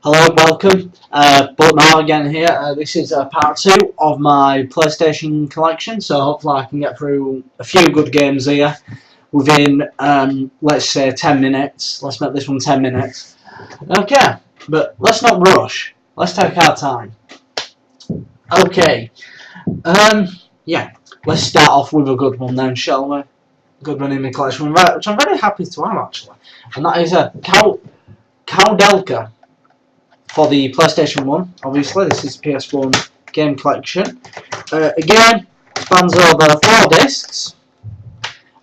Hello, welcome. But now again here. This is part 2 of my PlayStation collection, so hopefully I can get through a few good games here within, let's say, 10 minutes. Let's make this one 10 minutes. Okay, but let's not rush. Let's take our time. Okay, yeah, let's start off with a good one then, shall we? Good one in my collection, which I'm very happy to have actually, and that is a Delca. For the PlayStation 1, obviously, this is PS1 game collection. Again, spans over 4 discs.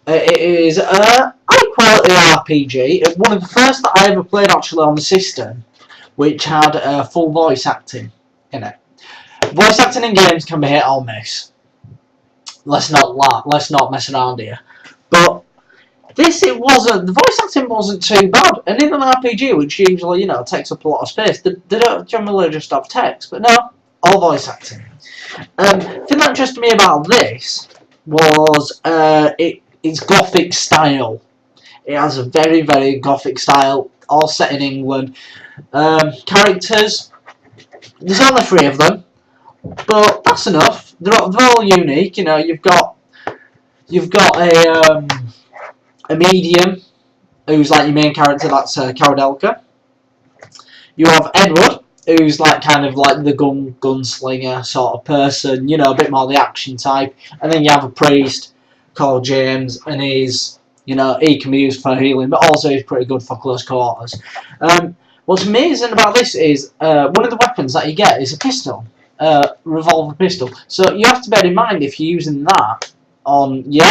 It is a high quality RPG. One of the first that I ever played actually on the system, which had full voice acting in it. Voice acting in games can be hit or miss. Let's not mess around here. But the voice acting wasn't too bad, and in an RPG, which usually, takes up a lot of space, they don't generally just have text, but no, all voice acting. The thing that interested me about this was its gothic style. It has a very, very gothic style, all set in England. Characters, there's only 3 of them, but that's enough. They're all unique, you've got a medium, who's like your main character, that's Delca. You have Edward, who's like kind of like the gunslinger sort of person, a bit more the action type. And then you have a priest called James, and he can be used for healing, but also he's pretty good for close quarters. What's amazing about this is one of the weapons that you get is a pistol, revolver pistol. So you have to bear in mind if you're using that on your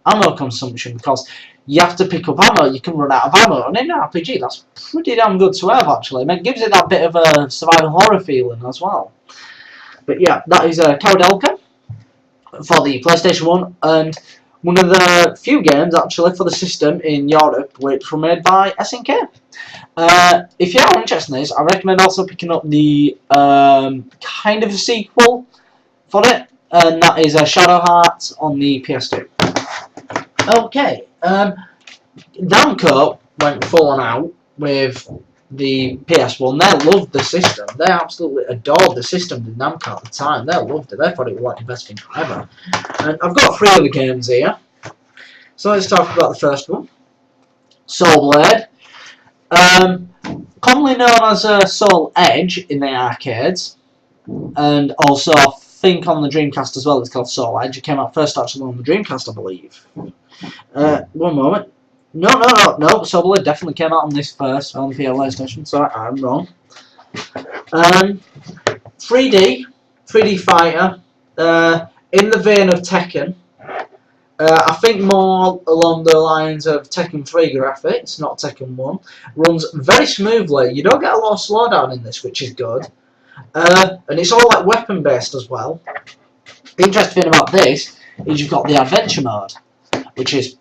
ammo consumption, because you have to pick up ammo, you can run out of ammo, and in an RPG that's pretty damn good to have actually. It gives it that bit of a survival horror feeling as well. But yeah, that is Delca for the PlayStation 1, and one of the few games actually for the system in Europe which were made by SNK. If you're interested in this, I recommend also picking up the kind of a sequel for it, and that is Shadow Hearts on the PS2. Okay, Namco went full on out with the PS1. They loved the system. They absolutely adored the system in Namco at the time. They loved it. They thought it was like the best thing ever. And I've got 3 other games here. So let's talk about the first one. Soul Blade. Commonly known as Soul Edge in the arcades. And also, I think on the Dreamcast as well, it's called Soul Edge. It came out first actually on the Dreamcast, I believe. One moment. No. Soul Blade definitely came out on this first, on the PlayStation, so I'm wrong. 3D fighter, in the vein of Tekken. I think more along the lines of Tekken 3 graphics, not Tekken 1. Runs very smoothly. You don't get a lot of slowdown in this, which is good. And it's all like weapon based as well. The interesting thing about this is you've got the adventure mode, which is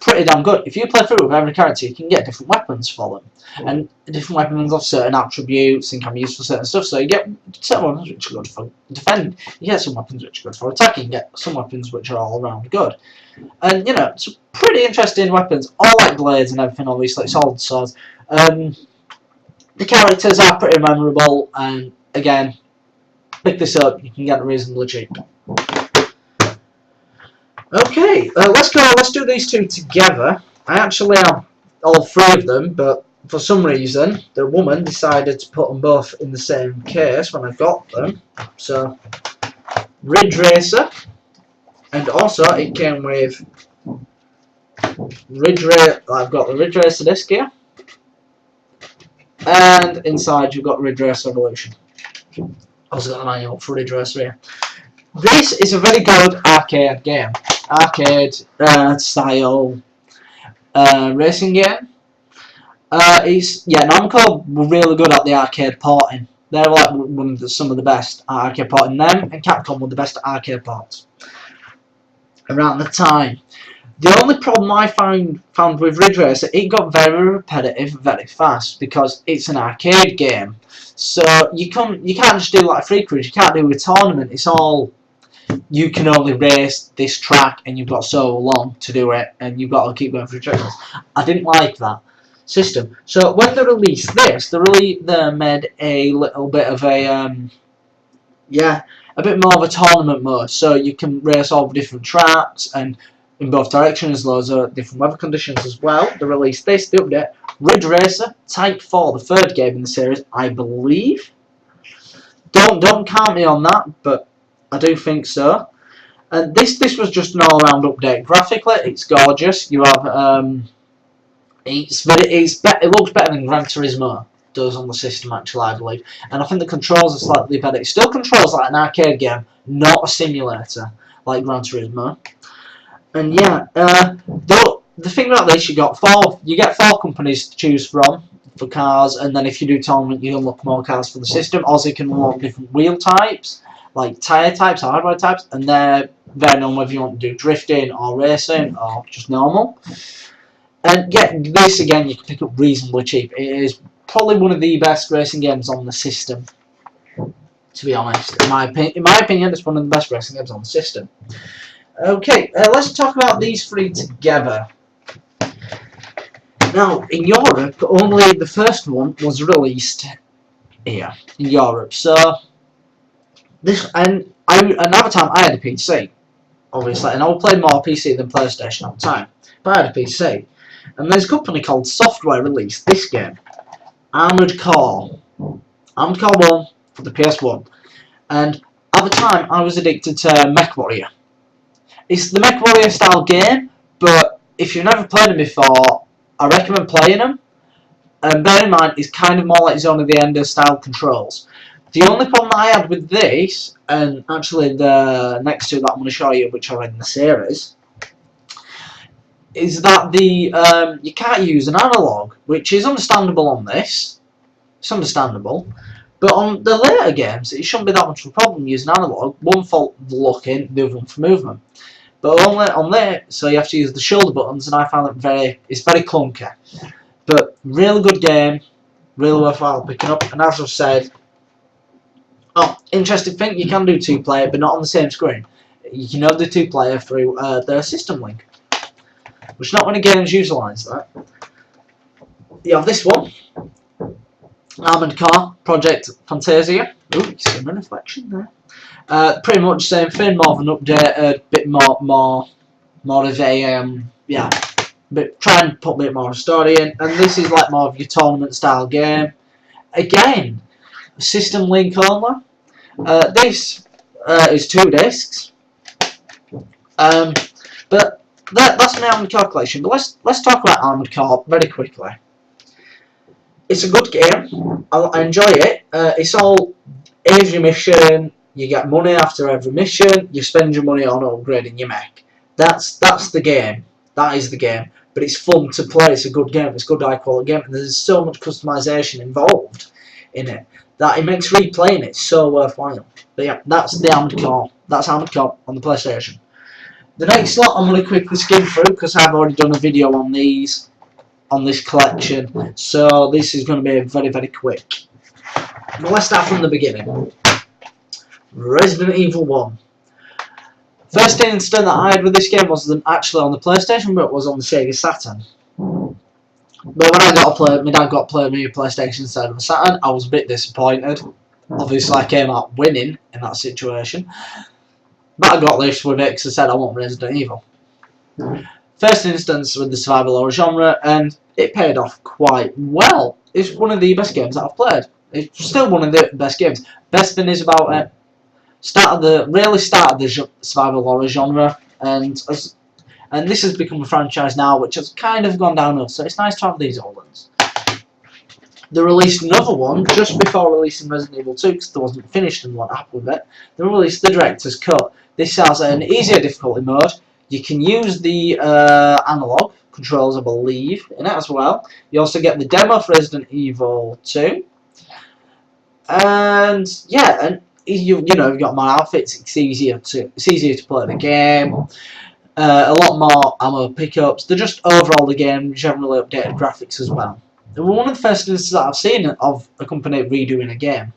pretty damn good. If you play through with every character, you can get different weapons for them, and different weapons have certain attributes and can be used for certain stuff. So you get certain weapons which are good for defending, you get some weapons which are good for attacking, you get some weapons which are all around good. And it's pretty interesting weapons, all like blades and everything. Obviously, it's all swords. The characters are pretty memorable, and again, pick this up, you can get it reasonably cheap. Okay, let's do these 2 together. I actually have all 3 of them, but for some reason the woman decided to put them both in the same case when I got them. So, Ridge Racer, and also it came with I've got the Ridge Racer disc here, and inside you've got Ridge Racer Evolution. Also got the manual for Ridge Racer here. This is a very good arcade game. Arcade style racing game. Namco were really good at the arcade porting. They were like some of the best at arcade porting. Them and Capcom were the best at arcade ports around the time. The only problem I found with Ridge Racer, it got very repetitive very fast because it's an arcade game. So you can't just do like a free cruise. You can't do a tournament. It's all, you can only race this track and you've got so long to do it and you've got to keep going through checklists. I didn't like that. system. So when they released this, they made a little bit of a yeah, a bit more of a tournament mode. So you can race over different tracks and in both directions. Loads of different weather conditions as well. They released this, the update, Ridge Racer Type 4, the third game in the series, I believe. Don't count me on that, but I do think so. And this was just an all-round update. Graphically, it's gorgeous. You have it looks better than Gran Turismo does on the system, actually, I believe. And I think the controls are slightly better. It still controls like an arcade game, not a simulator like Gran Turismo. And yeah, the thing about this, you get four companies to choose from for cars, and then if you do tournament, you unlock more cars for the system. Also, you can unlock different wheel types, like tyre types or hardware types, and they're varying on whether you want to do drifting or racing or just normal. And yeah, this again you can pick up reasonably cheap. It is probably one of the best racing games on the system, to be honest. In my opinion, it's one of the best racing games on the system. Okay, let's talk about these three together. Now, in Europe, only the first one was released here in Europe. So this another time I had a PC, obviously, and I would play more PC than PlayStation at the time. But I had a PC, and there's a company called Software released this game, Armored Core 1 for the PS1, and at the time I was addicted to MechWarrior. It's the MechWarrior style game, but if you've never played them before, I recommend playing them. And bear in mind, it's kind of more like Zone of the Ender style controls. The only problem that I had with this, and actually the next two that I'm going to show you, which are in the series, is that you can't use an analog, which is understandable on this. It's understandable. But on the later games, it shouldn't be that much of a problem using analog. One for looking, the other one for movement. But only on there, so you have to use the shoulder buttons, and I found it's very clunky. But really good game, really worthwhile picking up. And as I've said, interesting thing, you can do 2-player, but not on the same screen. You can only do 2-player through the system link, which not many games utilise that. You have this one, Armored Core Project Fantasia. Ooh, you see my reflection there. Pretty much same thing, more of an update, a bit more of a yeah, but try and put a bit more of a story in. And this is like more of your tournament style game. Again, system link only. This is 2 discs. But that's my Armored Core collection. But let's talk about Armored Core very quickly. It's a good game. I enjoy it. It's all every mission. You get money after every mission. You spend your money on upgrading your mech. That's the game. That is the game. But it's fun to play. It's a good game. It's a good high quality game. And there's so much customization involved in it that it makes replaying it so worthwhile. But yeah, that's the Armored Core. That's Armored Core on the PlayStation. The next lot I'm going to quickly skim through because I've already done a video on these. On this collection, so this is going to be very, very quick. But let's start from the beginning. Resident Evil 1. First instance that I had with this game wasn't actually on the PlayStation, but it was on the Sega Saturn. But when I got to play, my dad got to play me a PlayStation instead of a Saturn. I was a bit disappointed. Obviously, I came out winning in that situation. But I got this with it because I said I want Resident Evil. First instance with the survival horror genre, and it paid off quite well. It's one of the best games that I've played. It's still one of the best games. Best thing is about it, really started the survival horror genre, and this has become a franchise now, which has kind of gone downhill. So it's nice to have these old ones. They released another one just before releasing Resident Evil 2 because they wasn't finished and what happened with it. They released the director's cut. This has an easier difficulty mode. You can use the analog controls, I believe, in it as well. You also get the demo for Resident Evil 2. And yeah, and you've got more outfits. It's easier to play the game. A lot more ammo pickups. They're just overall the game generally updated graphics as well. They were one of the first instances that I've seen of a company redoing a game.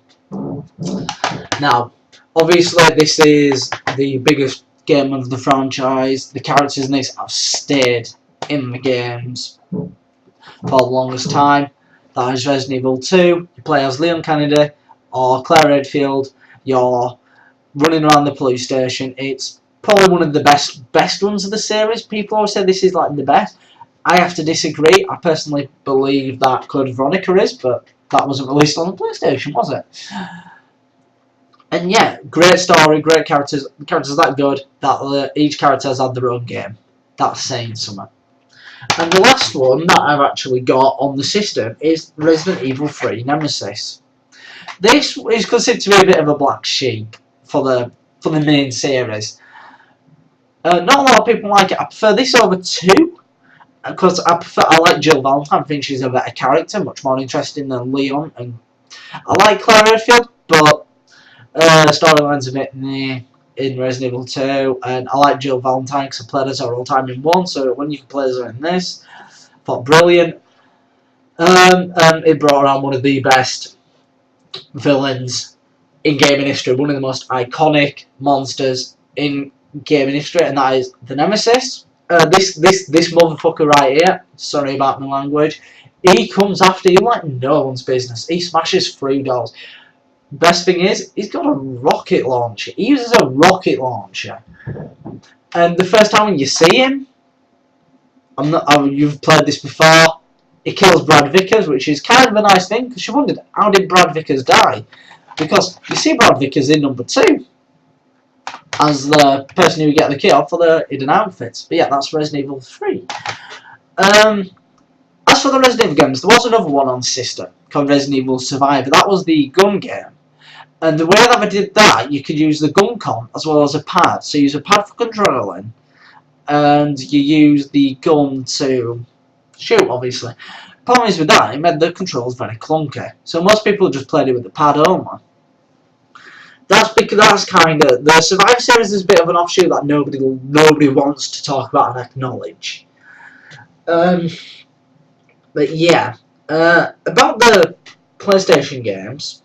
Now, obviously, this is the biggest game of the franchise. The characters in this have stayed in the games. for the longest time. That is Resident Evil 2. You play as Leon Kennedy or Claire Redfield. You're running around the police station. It's probably one of the best ones of the series. People always say this is like the best. I have to disagree. I personally believe that Code Veronica is, but that wasn't released on the PlayStation, was it? And yeah, great story, great characters. The characters are that good that each character has had their own game. That's saying something. And the last one that I've actually got on the system is Resident Evil 3 Nemesis. This is considered to be a bit of a black sheep for the main series. Not a lot of people like it. I prefer this over 2 because I like Jill Valentine. I think she's a better character, much more interesting than Leon. And I like Claire Redfield, but storyline's a bit meh in Resident Evil 2, and I like Jill Valentine because I played as her all the time in 1, so when you can play as her in this, I thought brilliant. It brought around one of the best villains in gaming history, one of the most iconic monsters in gaming history, and that is the Nemesis. This motherfucker right here, sorry about my language, he comes after you like no one's business. He smashes through doors. Best thing is, he's got a rocket launcher. He uses a rocket launcher. And the first time when you see him, you've played this before, he kills Brad Vickers, which is kind of a nice thing, because you wondered, how did Brad Vickers die? Because you see Brad Vickers in number 2, as the person who get the kill for the hidden outfits. But yeah, that's Resident Evil 3. As for the Resident Evil games, there was another one on the system called Resident Evil Survivor. That was the gun game. And the way that I did that, you could use the gun con as well as a pad. So you use a pad for controlling, and you use the gun to shoot, obviously. Problem is with that, it made the controls very clunky. So most people just played it with the pad only. That's because that's kind of the Survivor series is a bit of an offshoot that nobody wants to talk about and acknowledge. But yeah, about the PlayStation games.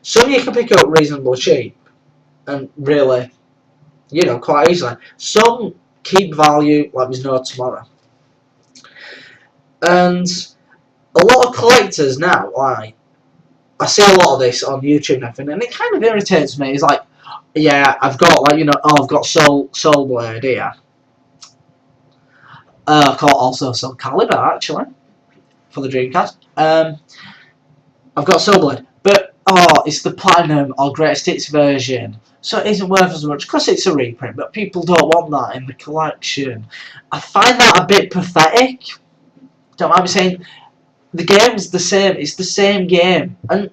Some you can pick up reasonably cheap, and really, quite easily. Some keep value like there's no tomorrow. And a lot of collectors now, like, I see a lot of this on YouTube and everything, and it kind of irritates me. It's like, yeah, I've got, like, I've got Soul Blade here. I've got also Soul Calibur, actually, for the Dreamcast. I've got Soul Blade, but it's the Platinum or Greatest Hits version, so it isn't worth as much because it's a reprint. But people don't want that in the collection. I find that a bit pathetic. Don't mind me saying, the game's the same. It's the same game, and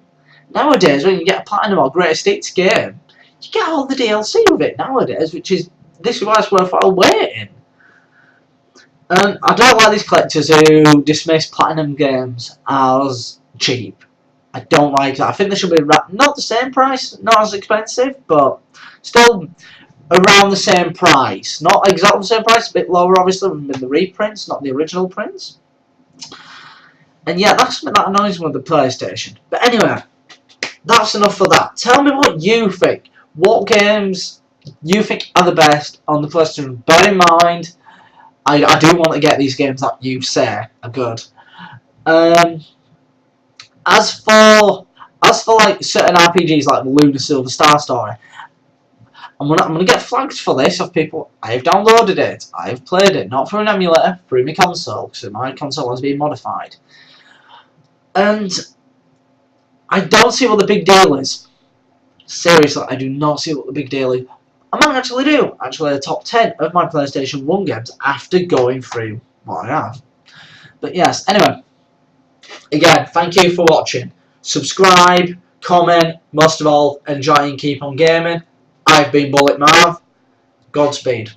nowadays when you get a Platinum or Greatest Hits game, you get all the DLC with it nowadays, this is why it's worthwhile waiting. And I don't like these collectors who dismiss Platinum games as cheap. I don't like that. I think they should be not the same price, not as expensive, but still around the same price. Not exactly the same price, a bit lower obviously than the reprints, not the original prints. And yeah, that's something that annoys me with the PlayStation. But anyway, that's enough for that. Tell me what you think. What games you think are the best on the PlayStation? Bear in mind, I do want to get these games that you say are good. As for like certain RPGs like the Lunar Silver Star Story, I'm gonna get flagged for this of people. I've downloaded it, I've played it, not through an emulator, through my console, so my console has been modified. And I don't see what the big deal is. Seriously, I do not see what the big deal is. I might actually do. Actually, the top 10 of my PlayStation 1 games after going through what I have. But yes, anyway. Again, thank you for watching. Subscribe, comment, most of all, enjoy and keep on gaming. I've been Bullet Marv. Godspeed.